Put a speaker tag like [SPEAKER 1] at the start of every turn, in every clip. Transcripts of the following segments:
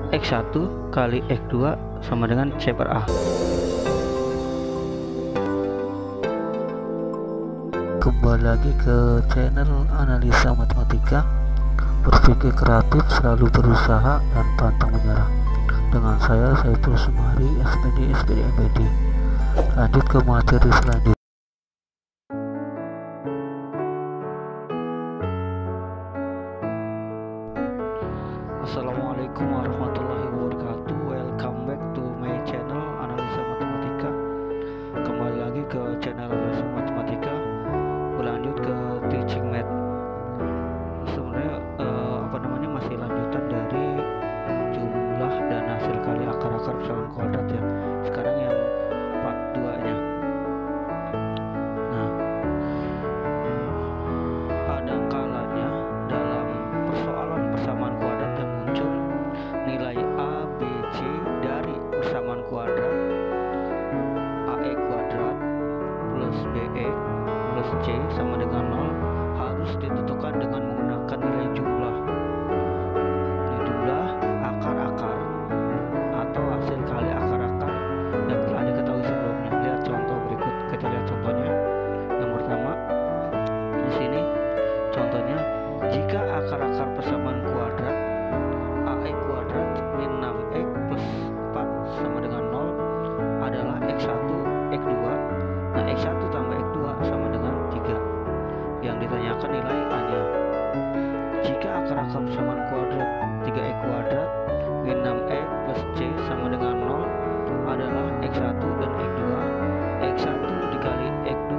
[SPEAKER 1] X1 kali X2 sama dengan C per A.
[SPEAKER 2] Kembali lagi ke channel Analisa Matematika. Berpikir kreatif, selalu berusaha, dan pantang menyerah. Dengan saya Saiful Sumari, SPD MPD. Lanjut ke materi selanjutnya.
[SPEAKER 1] Assalamualaikum warahmatullahi wabarakatuh. Welcome back to my channel Analisa Matematika. Kembali lagi ke channel Analisa Matematika, berlanjut ke teaching math. Sebenarnya masih lanjutan dari jumlah dan hasil kali akar-akar persamaan kuadrat ya. Sekarang yang part 2 nya. Nah, ada kalanya dalam persoalan persamaan kuadrat yang muncul nilai A, B, C dari persamaan kuadrat AE kuadrat plus BE plus C sama dengan 0 harus ditentukan dengan menggunakan nilai jumlah. Jumlah akar-akar atau hasil kali akar-akar yang telah diketahui sebelumnya. Lihat contoh berikut. Kita lihat contohnya. Yang pertama di sini contohnya, jika akar-akar persamaan kuadrat AE kuadrat min 6x plus 4 sama dengan 0 adalah x1 x2. Nah, x1 tambah x2 sama dengan 3. Yang ditanyakan nilai A nya. Jika akar-akar persamaan kuadrat 3x kuadrat min 6x plus C sama dengan 0 adalah x1 dan x2. x1 dikali x2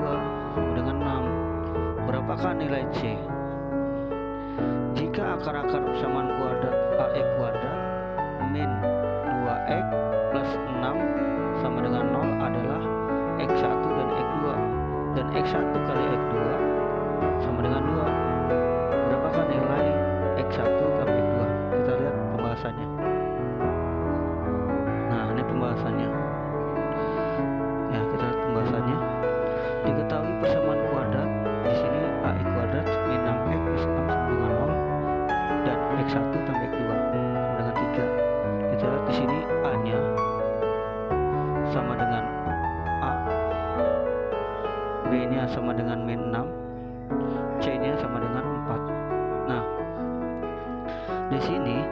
[SPEAKER 1] sama dengan 6. Berapakah nilai C? Jika akar-akar persamaan kuadrat AE kuadrat min 2x plus 6 sama dengan 0 adalah x1 dan x2, dan x1 kali x2 sama dengan 2. Berapakah nilai x1 kali x2? Kita lihat pembahasannya. Nah, ini pembahasannya. Ya, kita lihat pembahasannya. Diketahui persamaan kuadrat di sini AE kuadrat min 6x plus 6 sama dengan 0 dan x1 tambah x2 sama dengan 3. Kita lihat di sini A nya sama dengan A, B nya sama dengan min 6, C nya sama dengan 4. Nah, di sini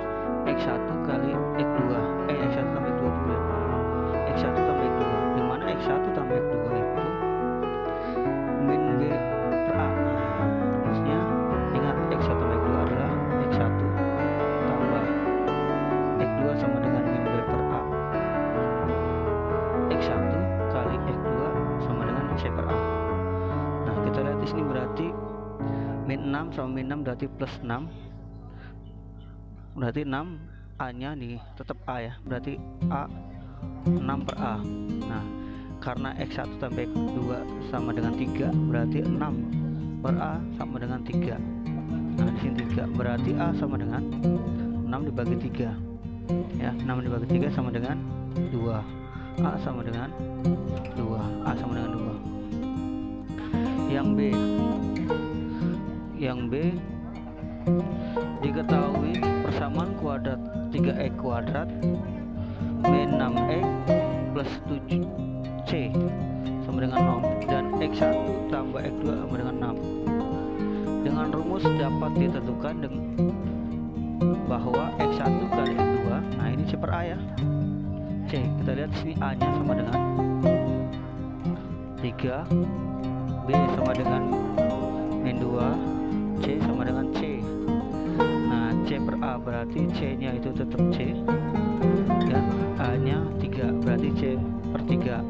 [SPEAKER 1] x1 kali x2, x1 tambah x2 dulu ya. x1 tambah x2, di mana x1 tambah x2 itu min B per A. Maksudnya ingat, x1 tambah x2 adalah x1 tambah x2 sama dengan min B per A. x1 kali x2 sama dengan C per A. Nah, kita lihat di sini berarti min 6 sama min 6 berarti plus 6. Berarti 6 A nya nih tetap A ya. Berarti A 6 per A. Nah, karena x1 tambah x2 sama dengan 3, berarti 6 per A sama dengan 3. Nah, di sini 3, berarti A sama dengan 6 dibagi 3. Ya, 6 dibagi 3 sama dengan 2. A sama dengan 2. A sama dengan 2. Yang B. Yang B, diketahui persamaan kuadrat 3x kuadrat min 6x plus 7c sama dengan 0 dan x1 tambah x2 sama dengan 6. Dengan rumus dapat ditentukan bahwa x1 kali x2, nah ini C per A ya. C, kita lihat sini A nya sama dengan 3, B sama dengan min 2, C sama dengan C. Nah, C per A berarti C nya itu tetap C ya. A nya 3 berarti C per 3.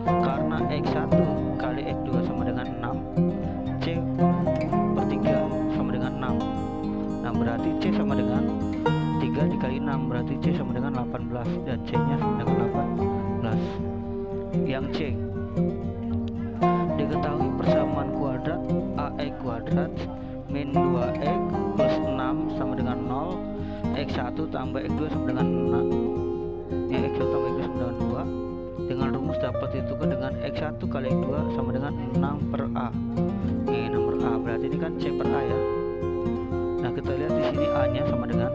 [SPEAKER 1] Karena x1 kali x2 sama dengan 6, C per 3 sama dengan 6. Nah, berarti C sama dengan 3 dikali 6, berarti C sama dengan 18, dan C nya sama dengan 18. Yang C, diketahui persamaan kuadrat AE kuadrat min 2x plus 6 sama dengan 0, x1 tambah x2 sama dengan 6 ya, x1 tambah x2 sama dengan 2. Dengan rumus dapat ditentukan dengan x1 kali x2 sama dengan 6 per A. Ini 6 per A, berarti ini kan C per A ya. Nah, kita lihat di sini A nya sama dengan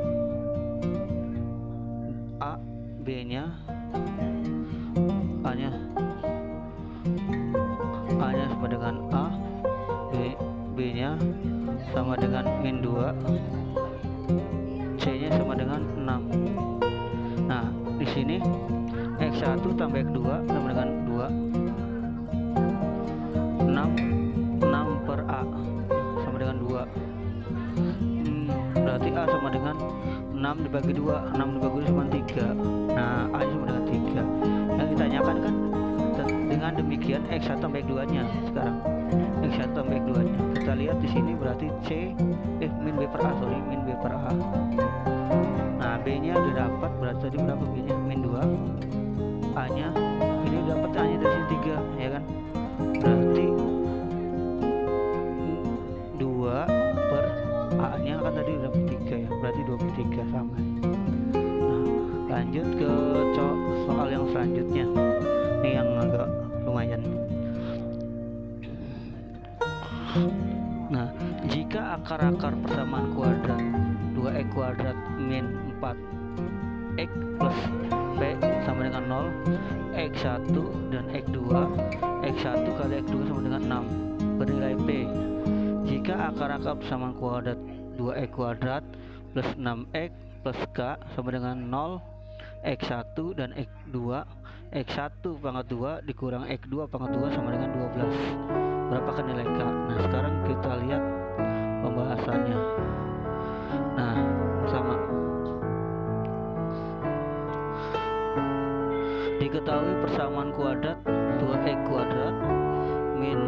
[SPEAKER 1] B-nya A-nya sama dengan A, B-nya sama dengan min 2, C-nya sama dengan 6. Nah, di sini X1 tambah X2 sama dengan 2. 6 per A sama dengan 2. Berarti A sama dengan 6 dibagi 2. 6 dibagi 2 sama 3. Nah, A sama dengan 3. Yang ditanyakan kan dengan demikian X1 tambah X2 nya. Sekarang X1 tambah X2 nya kita lihat di sini berarti min B per A, min B per A. Nah, B nya udah dapat, berarti tadi berapa B nya? Min 2. A nya ini dapat A nya dari sini 3, ya kan? Berarti 2 per A nya kan tadi udah 3 ya, berarti 23 sama. Nah, lanjut ke soal yang selanjutnya. Ini yang agak lumayan. Nah, jika akar-akar persamaan kuadrat 2x kuadrat min 4x plus P sama dengan 0, X1 dan X2, X1 kali X2 sama dengan 6 bernilai P. Jika akar-akar persamaan kuadrat 2x kuadrat plus 6x plus K sama dengan 0, X1 dan X2, X1 pangkat 2 dikurang X2 pangkat 2 sama dengan 12. Berapakah nilai K? Nah, sekarang kita lihat pembahasannya. Nah, sama. Diketahui persamaan kuadrat 2x kuadrat min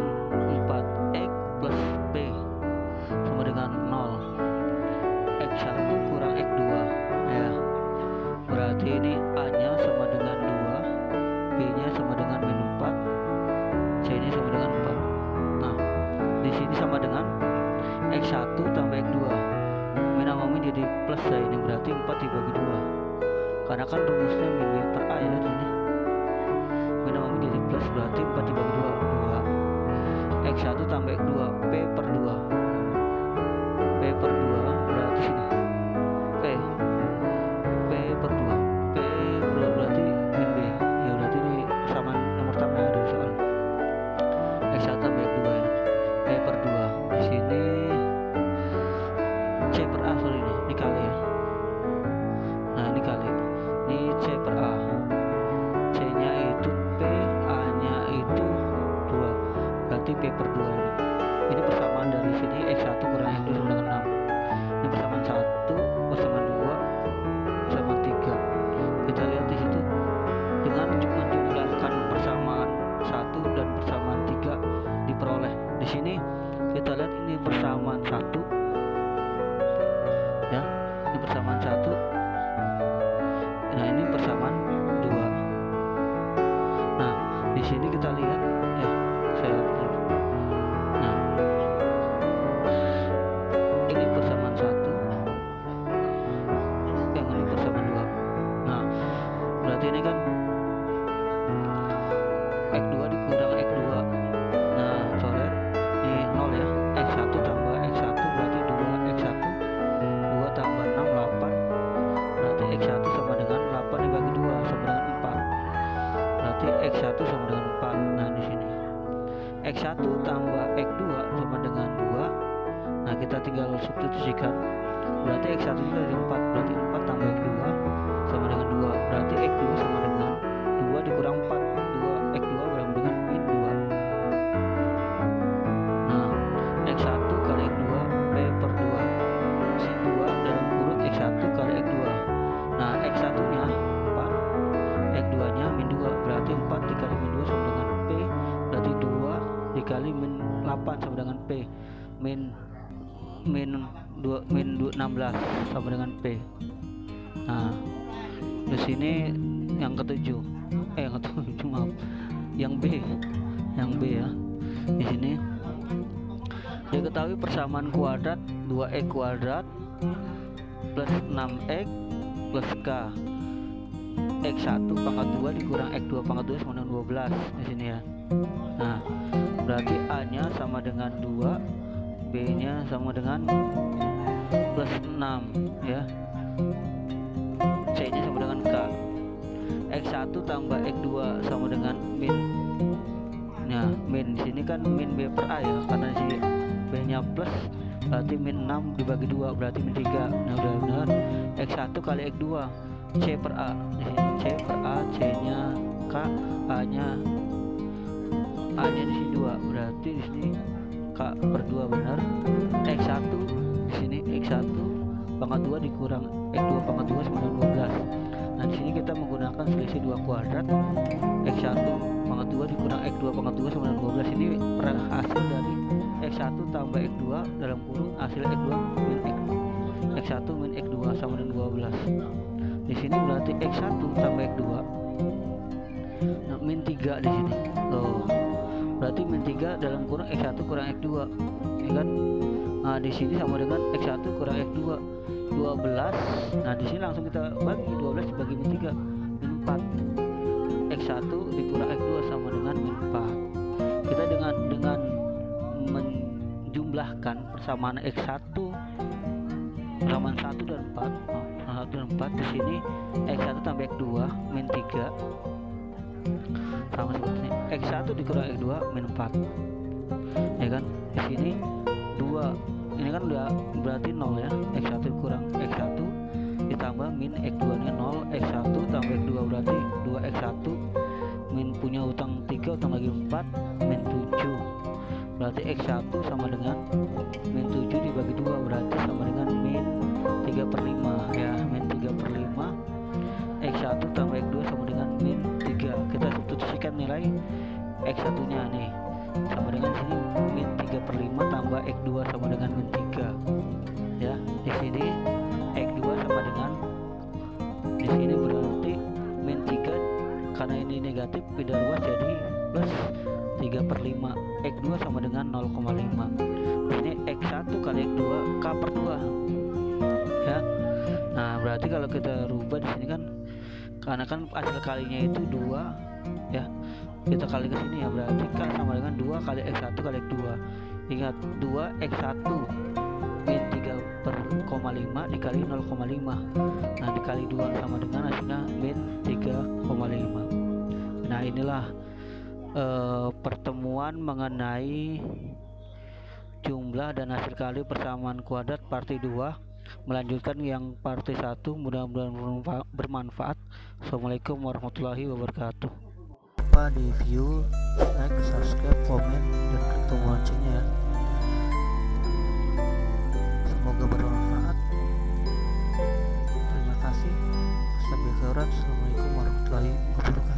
[SPEAKER 1] 4x plus P sama dengan 0. X1 kurang X2 ya. Berarti ini A nya sama dengan 2, B nya sama dengan min 4, C nya sama dengan 4. Nah, di sini sama dengan X1 tambah X2. Min sama min jadi plus ya, ini berarti 4 dibagi 2. Karena kan rumusnya min B per A ya ini. Min sama min jadi plus, berarti 4 dibagi 2, 2. X1 tambah X2, P per 2. P per 2 berarti sini P per 2. P per 2 berarti min B. Ya berarti ini sama nomor pertama yang ada di soal. X1 tambah X2 ya. P per 2. Di sini C per A, sorry ini kali ya. Nah, ini kali. Ini C per A. C-nya itu P, A-nya itu 2. Berarti P per 2 ini. Ini persamaan dari sini X1 kurang X2 sama dengan 6. Ini persamaan 1, persamaan 2, persamaan 3. Kita lihat di situ dengan menjumlahkan persamaan 1 dan persamaan 3 diperoleh. Di sini kita lihat ini persamaan 1 ya. Ini persamaan 1. Nah, ini persamaan 2. Nah, di sini kita lihat ya, saya nah, ini persamaan 1, yang ini persamaan 2. Nah, berarti ini kan X2 dikurang X2. Nah, coret ini 0 ya. X1 tambah X1 berarti 2x1, 2 tambah 6 8. Berarti X1 sama dengan 8 dibagi 2 sama dengan 4. Berarti X1 sama dengan 4. Nah, di sini X1 tambah X2 sama dengan 2. Nah, kita tinggal substitusikan. Berarti X1 itu dari 4. Berarti 4 tambah X2 sama dengan 2. Berarti X2 sama dengan 2 dikurang 4. 2 X2 sama dengan min 2. Nah, X1 kali X2 P per 2. Si 2 dalam kurung X1 kali X2. Nah, X1 nya 4, X2 nya min 2. Berarti 4 dikali min 2 sama dengan P. Berarti 2 dikali min 8 sama dengan P. Min 16 sama dengan P. Nah, di sini yang ketujuh, yang ketujuh maaf, yang B ya. Di sini diketahui persamaan kuadrat 2x kuadrat plus 6x plus K. X1 pangkat 2 dikurang X2 pangkat 2 sama dengan 12 di sini ya. Nah, berarti A nya sama dengan 2, B nya sama dengan plus 6 ya, C nya sama dengan K. X1 tambah X2 sama dengan min. Nah, min di sini kan min B per A ya, karena si B nya plus berarti min 6 dibagi 2 berarti min 3. Nah, udah benar. X1 kali X2 C per A. Di sini C per A, C nya K, A nya di sini 2. Berarti di sini K per 2 benar. X1 di sini X1 pangkat 2 dikurang X2 pangkat 2 sama dengan 12. Nah, di sini kita menggunakan selisih 2 kuadrat. X1 pangkat 2 dikurang X2 pangkat 2 sama dengan 12. Ini hasil dari X1 tambah X2 dalam kurung hasil X2 min X1 min X2 sama dengan 12. Di sini berarti X1 tambah X2. Nah, min 3 di sini. Loh. Berarti min 3 dalam kurung X1 kurang X2. Ini kan. Nah, di sini sama dengan X1 kurang X2 12. Nah, di sini langsung kita bagi 12 dibagi min 3 min 4. X1 dikurang X2 sama dengan min 4. Kita dengan menjumlahkan persamaan X1 persamaan 1 dan 4. 1 dan 4 di sini X1 tambah X2 min 3 sama seperti ini. X1 dikurang X2 min 4. Ya kan? Di sini 2. Ini kan udah berarti 0 ya. X1 kurang X1 ditambah min X2 nya 0. X1 tambah X2 berarti 2X1 min punya utang 3 utang lagi 4 min 7. Berarti X1 sama dengan min 7 dibagi 2 berarti sama dengan min 3 per 5 ya. Min 3 per 5 X1 tambah X2 sama dengan min 3. Kita substitusikan nilai X1 nya nih sama dengan sini min 3 per 5 tambah X2 sama dengan min 3 ya. Di sini X2 sama dengan di sini berarti min 3 karena ini negatif pindah ruas jadi plus 3 per 5. X2 sama dengan 0,5. Ini X1 kali X2 K per 2 ya. Nah, berarti kalau kita rubah di sini kan karena kan hasil kalinya itu 2 ya, kita kali ke sini ya, berarti K sama dengan 2 kali X1 kali X2. Ingat 2X1 min 3 per 0,5 dikali 0,5. Nah, dikali 2 sama dengan hasilnya min 3,5. Nah, inilah pertemuan mengenai jumlah dan hasil kali persamaan kuadrat partai 2. Melanjutkan yang partai 1, mudah-mudahan bermanfaat. Assalamualaikum warahmatullahi wabarakatuh.
[SPEAKER 2] Lupa di view, like, subscribe, komen, dan klik tombol loncengnya ya. Semoga bermanfaat. Terima kasih. Assalamualaikum warahmatullahi wabarakatuh.